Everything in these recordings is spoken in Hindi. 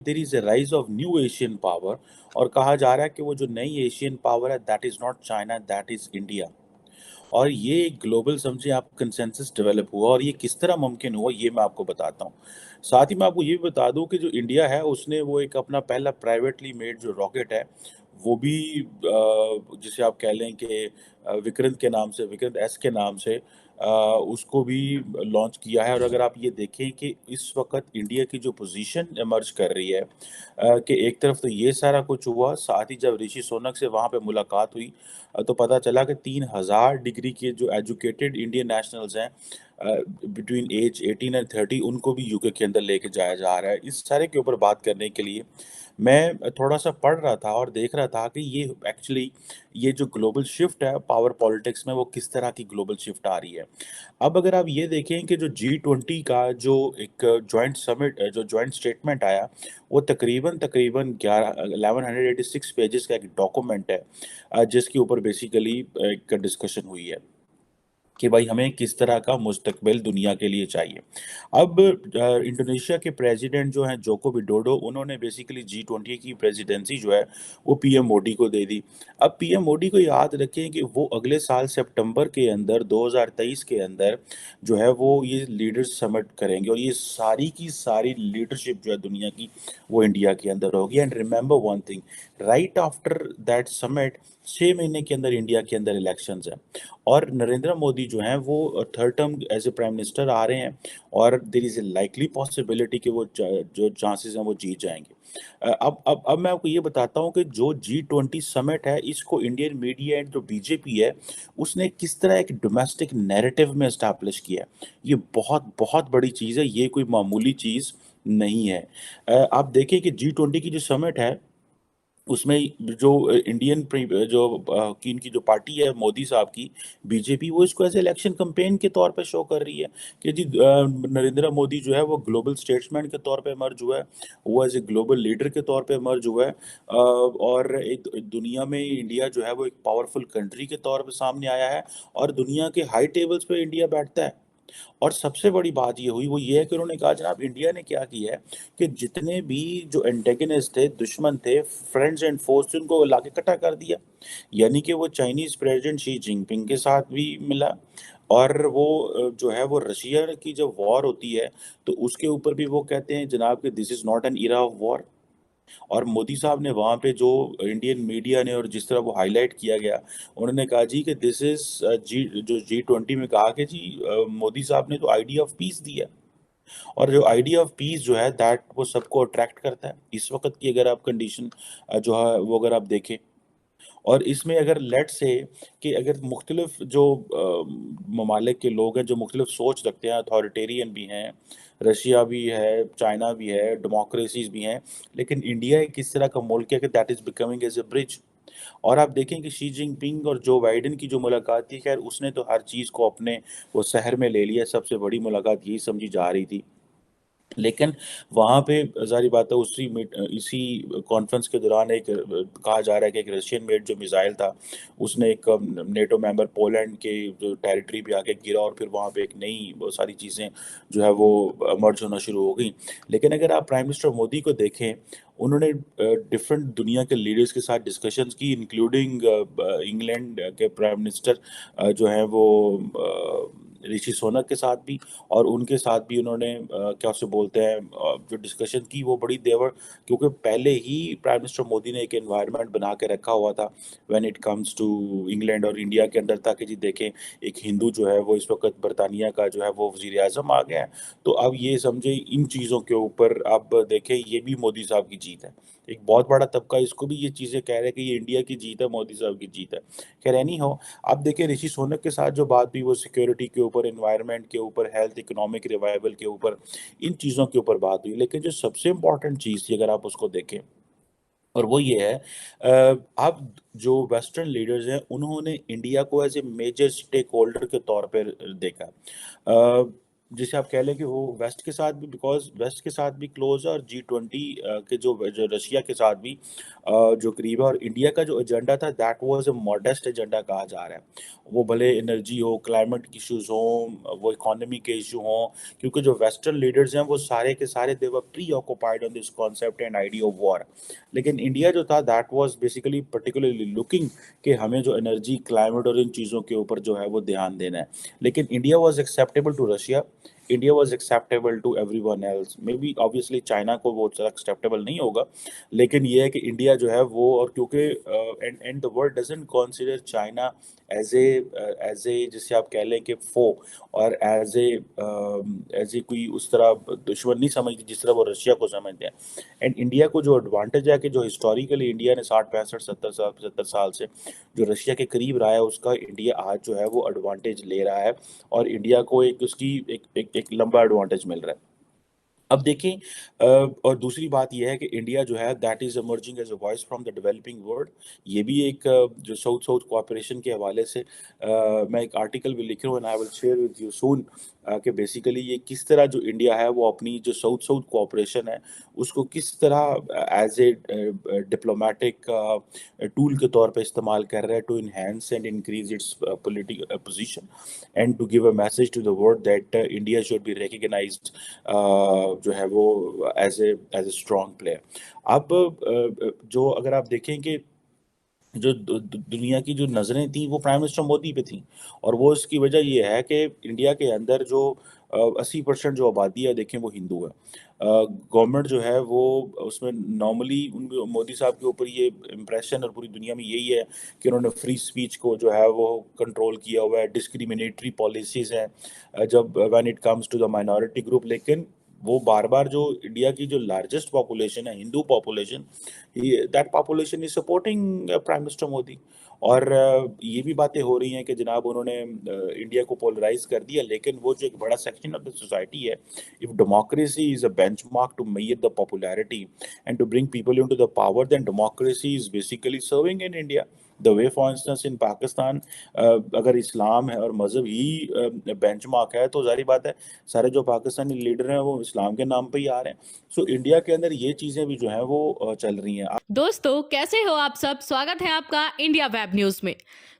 There is a rise of new Asian power, और कहा जा रहा है कि वो जो नई एशियन पावर है that is not China, that is India. और ये एक ग्लोबल समझिए आप कंसेंसस डेवलप हुआ, और ये किस तरह मुमकिन हुआ ये मैं आपको बताता हूँ। साथ ही मैं आपको ये भी बता दूं कि जो इंडिया है उसने वो एक अपना पहला प्राइवेटली मेड जो रॉकेट है वो भी जिसे आप कह लें कि विक्रांत के नाम से, विक्रांत एस के नाम से, उसको भी लॉन्च किया है। और अगर आप ये देखें कि इस वक्त इंडिया की जो पोजीशन इमर्ज कर रही है कि एक तरफ तो ये सारा कुछ हुआ, साथ ही जब ऋषि सोनक से वहाँ पे मुलाकात हुई तो पता चला कि 3000 डिग्री के जो एजुकेटेड इंडियन नेशनल्स हैं बिटवीन एज 18 एंड 30, उनको भी यूके के अंदर लेके जाया जा रहा है। इस सारे के ऊपर बात करने के लिए मैं थोड़ा सा पढ़ रहा था और देख रहा था कि ये एक्चुअली ये जो ग्लोबल शिफ्ट है पावर पॉलिटिक्स में वो किस तरह की ग्लोबल शिफ्ट आ रही है। अब अगर आप ये देखें कि जो G20 का जो एक जॉइंट समिट, जो जॉइंट स्टेटमेंट आया, वो तकरीबन तकरीबन 1186 पेजेस का एक डॉक्यूमेंट है, जिसके ऊपर बेसिकली एक डिस्कशन हुई है कि भाई हमें किस तरह का मुस्तकबिल दुनिया के लिए चाहिए। अब इंडोनेशिया के प्रेसिडेंट जो हैं जोको विडोडो, उन्होंने बेसिकली G20 की प्रेसिडेंसी जो है वो पीएम मोदी को दे दी। अब पीएम मोदी को याद रखें कि वो अगले साल सितंबर के अंदर 2023 के अंदर जो है वो ये लीडर्स समिट करेंगे, और ये सारी की सारी लीडरशिप जो है दुनिया की वो इंडिया के अंदर होगी। And remember one thing, right after that summit 6 महीने के अंदर इंडिया के अंदर इलेक्शंस हैं, और नरेंद्र मोदी जो हैं वो third term as a prime minister आ रहे हैं, और there is a likely possibility कि वो जो चांसेस हैं वो जीत जाएंगे। अब मैं आपको ये बताता हूँ कि जो G20 समिट है इसको इंडियन मीडिया एंड जो बीजेपी है उसने किस तरह एक डोमेस्टिक नैरेटिव में इस्टेब्लिश किया है। ये बहुत बहुत बड़ी चीज़ है, ये कोई मामूली चीज़ नहीं है। आप देखें कि G20 की जो समिट है उसमें जो इंडियन जो की इनकी जो पार्टी है मोदी साहब की, बीजेपी, वो इसको एज इलेक्शन कैंपेन के तौर पे शो कर रही है कि जी नरेंद्र मोदी जो है वो ग्लोबल स्टेट्समैन के तौर पे मर्ज हुआ है, वो एज ए ग्लोबल लीडर के तौर पे मर्ज हुआ है, और एक दुनिया में इंडिया जो है वो एक पावरफुल कंट्री के तौर पे सामने आया है, और दुनिया के हाई टेबल्स पे इंडिया बैठता है। और सबसे बड़ी बात ये हुई वो ये है कि उन्होंने कहा जनाब इंडिया ने क्या किया है कि जितने भी जो एंटेगनिस्ट थे, दुश्मन थे, फ्रेंड्स एंड फोर्स थे, उनको लाके इकट्ठा कर दिया। यानी कि वो चाइनीज प्रेसिडेंट शी जिनपिंग के साथ भी मिला, और वो जो है वो रशिया की जब वॉर होती है तो उसके ऊपर भी वो कहते हैं जनाब कि this is not an era of war. और मोदी साहब ने वहाँ पे जो इंडियन मीडिया ने और जिस तरह वो हाईलाइट किया गया, उन्होंने कहा जी कि दिस इज जी, जो G20 में कहा कि जी मोदी साहब ने तो आइडिया ऑफ पीस दिया। और जो आइडिया ऑफ पीस जो है दैट वो सबको अट्रैक्ट करता है इस वक्त की अगर आप कंडीशन जो है वो अगर आप देखें। और इसमें अगर लेट से कि अगर मुख्तलिफ जो ममालिक के लोग हैं जो मुख्तलिफ सोच रखते हैं, अथॉरिटेरियन भी हैं, रशिया भी है, चाइना भी है, डेमोक्रेसीज भी हैं, लेकिन इंडिया एक इस तरह का मुल्क है कि that is becoming as a bridge. और आप देखें कि शी जिनपिंग और जो बाइडेन की जो मुलाकात थी, खैर उसने तो हर चीज़ को अपने वो शहर में ले लिया, सबसे बड़ी मुलाकात यही समझी जा रही थी। लेकिन वहाँ पे ज़ाहिर बात है इसी कॉन्फ्रेंस के दौरान एक कहा जा रहा है कि एक रशियन मेड जो मिसाइल था उसने एक नेटो मेंबर पोलैंड के जो टेरिटरी पे आके गिरा, और फिर वहाँ पे एक नई बहुत सारी चीज़ें जो है वो मर्ज होना शुरू हो गई। लेकिन अगर आप प्राइम मिनिस्टर मोदी को देखें, उन्होंने डिफरेंट दुनिया के लीडर्स के साथ डिस्कशंस की, इंक्लूडिंग इंग्लैंड के प्राइम मिनिस्टर जो हैं वो ऋषि सोनक के साथ भी, और उनके साथ भी उन्होंने क्या उसे बोलते हैं जो डिस्कशन की वो बड़ी देवर, क्योंकि पहले ही प्राइम मिनिस्टर मोदी ने एक एनवायरनमेंट बना के रखा हुआ था when it comes to England और इंडिया के अंदर, ताकि जी देखें एक हिंदू जो है वो इस वक्त बरतानिया का जो है वो वजीर आजम आ गया है। तो अब ये समझे इन चीज़ों के ऊपर अब देखें ये भी मोदी साहब की जीत है। एक बहुत बड़ा तबका इसको भी ये चीज़ें कह रहे हैं कि ये इंडिया की जीत है, मोदी साहब की जीत है। खैर एनी हो, आप देखें ऋषि सोनक के साथ जो बात हुई वो सिक्योरिटी के ऊपर, एनवायरनमेंट के ऊपर, हेल्थ, इकोनॉमिक रिवाइवल के ऊपर, इन चीज़ों के ऊपर बात हुई। लेकिन जो सबसे इम्पोर्टेंट चीज़ थी अगर आप उसको देखें, और वो ये है अब जो वेस्टर्न लीडर्स हैं उन्होंने इंडिया को as a major stake holder के तौर पर देखा। जैसे आप कह लें कि वो वेस्ट के साथ भी, बिकॉज वेस्ट के साथ भी क्लोज है, और G20 के जो रशिया के साथ भी जो करीब है। और इंडिया का जो एजेंडा था that was a modest agenda कहा जा रहा है। वो भले एनर्जी हो, क्लाइमेट इश्यूज हो, वो इकोनॉमी के इशू हो, क्योंकि जो वेस्टर्न लीडर्स हैं वो सारे के सारे they were preoccupied on this concept and idea of war. लेकिन इंडिया जो था that was basically particularly looking कि हमें जो एनर्जी, क्लाइमेट और इन चीज़ों के ऊपर जो है वो ध्यान देना है। लेकिन India was acceptable to Russia, India was acceptable to everyone else. Maybe obviously China को वो ज़्यादा एक्सेप्टेबल नहीं होगा, लेकिन ये है कि इंडिया जो है वो, और क्योंकि and the world doesn't consider China as a जिसे आप कह लें कि फो, और एज ए कोई उस तरह दुश्मन नहीं समझती जिस तरह वो रशिया को समझते हैं। एंड इंडिया को जो एडवांटेज है कि जो हिस्टोरिकली इंडिया ने 60 65 70 साल 75 साल से जो रशिया के करीब रहा है, उसका इंडिया आज जो है वो एडवांटेज ले रहा है, और इंडिया को एक उसकी एक लंबा एडवांटेज मिल रहा है। अब देखें, और दूसरी बात यह है कि इंडिया जो है that is emerging as a voice from the developing world. ये भी एक जो साउथ साउथ कोऑपरेशन के हवाले से मैं एक आर्टिकल भी लिख रहा हूँ, and I will share with you soon, कि बेसिकली ये किस तरह जो इंडिया है वो अपनी जो साउथ साउथ कोऑपरेशन है उसको किस तरह एज ए डिप्लोमेटिक टूल के तौर पे इस्तेमाल कर रहा है, to enhance and increase its political position, and to give a message to the world that India should be recognised जो है वो एज ए स्ट्रॉन्ग प्लेयर। अब जो अगर आप देखें कि जो दुनिया की जो नज़रें थी वो प्राइम मिनिस्टर मोदी पे थी, और वो इसकी वजह ये है कि इंडिया के अंदर जो 80% जो आबादी है देखें वो हिंदू है। गवर्नमेंट जो है वो उसमें नॉर्मली उन मोदी साहब के ऊपर ये इम्प्रेशन, और पूरी दुनिया में यही है कि उन्होंने फ्री स्पीच को जो है वो कंट्रोल किया हुआ है, डिस्क्रिमिनेटरी पॉलिसीज़ हैं जब when it comes to the minority group. लेकिन वो बार बार जो इंडिया की जो लार्जेस्ट पॉपुलेशन है, Hindu population, that population is supporting prime minister Modi. और ये भी बातें हो रही हैं कि जनाब उन्होंने इंडिया को पोलराइज कर दिया, लेकिन वो जो एक बड़ा सेक्शन ऑफ द सोसाइटी है, if democracy is a benchmark to measure the popularity and to bring people into the power, then democracy is basically serving in India the way. For instance in Pakistan अगर इस्लाम है और मज़हब ही बेंचमार्क है, तो जाहिर बात है सारे जो पाकिस्तानी लीडर हैं वो इस्लाम के नाम पे ही आ रहे हैं। सो इंडिया के अंदर ये चीज़ें भी जो हैं वो चल रही हैं। दोस्तों कैसे हो आप सब। स्वागत है आपका इंडिया वेब न्यूज में।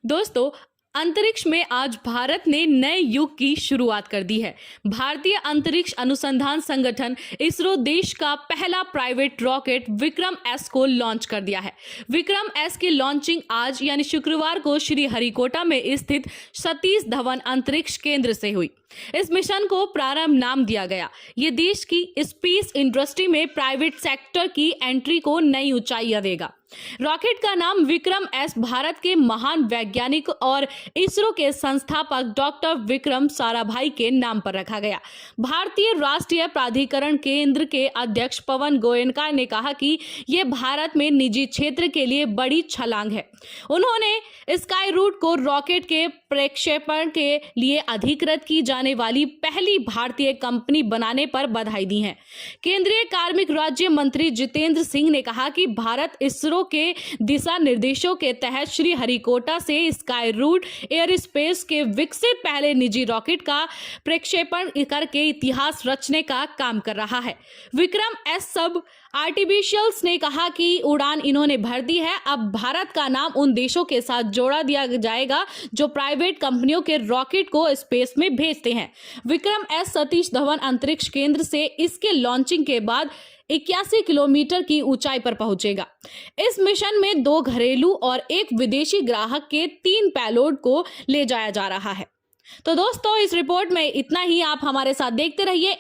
दोस्तों अंतरिक्ष में आज भारत ने नए युग की शुरुआत कर दी है। भारतीय अंतरिक्ष अनुसंधान संगठन इसरो देश का पहला प्राइवेट रॉकेट विक्रम एस को लॉन्च कर दिया है। विक्रम एस की लॉन्चिंग आज यानी शुक्रवार को श्री हरिकोटा में स्थित सतीश धवन अंतरिक्ष केंद्र से हुई। इस मिशन को प्रारंभ नाम दिया गया। ये देश की स्पेस इंडस्ट्री में प्राइवेट सेक्टर की एंट्री को नई ऊंचाइयां देगा। रॉकेट का नाम विक्रम एस भारत के महान वैज्ञानिक और इसरो के संस्थापक डॉक्टर विक्रम साराभाई के नाम पर रखा गया। भारतीय राष्ट्रीय प्राधिकरण केंद्र के अध्यक्ष पवन गोयनका ने कहा कि यह भारत में निजी क्षेत्र के लिए बड़ी छलांग है। उन्होंने स्काई रूट को रॉकेट के प्रक्षेपण के लिए अधिकृत की जाने वाली पहली भारतीय कंपनी बनाने पर बधाई दी है। केंद्रीय कार्मिक राज्य मंत्री जितेंद्र सिंह ने कहा कि भारत इसरो के दिशा निर्देशों के तहत श्री हरिकोटा से स्काई रूट एयर स्पेस के विकसित पहले निजी रॉकेट का प्रक्षेपण करके इतिहास रचने का काम कर रहा है। विक्रम एस सब आर्टिफिशियल्स ने कहा कि उड़ान इन्होंने भर दी है। अब भारत का नाम उन देशों के साथ जोड़ा दिया जाएगा जो प्राइवेट कंपनियों के रॉकेट को स्पेस में भेजते हैं। विक्रम एस सतीश धवन अंतरिक्ष केंद्र से इसके लॉन्चिंग के बाद 81 किलोमीटर की ऊंचाई पर पहुंचेगा। इस मिशन में 2 घरेलू और 1 विदेशी ग्राहक के 3 पेलोड को ले जाया जा रहा है। तो दोस्तों इस रिपोर्ट में इतना ही। आप हमारे साथ देखते रहिए।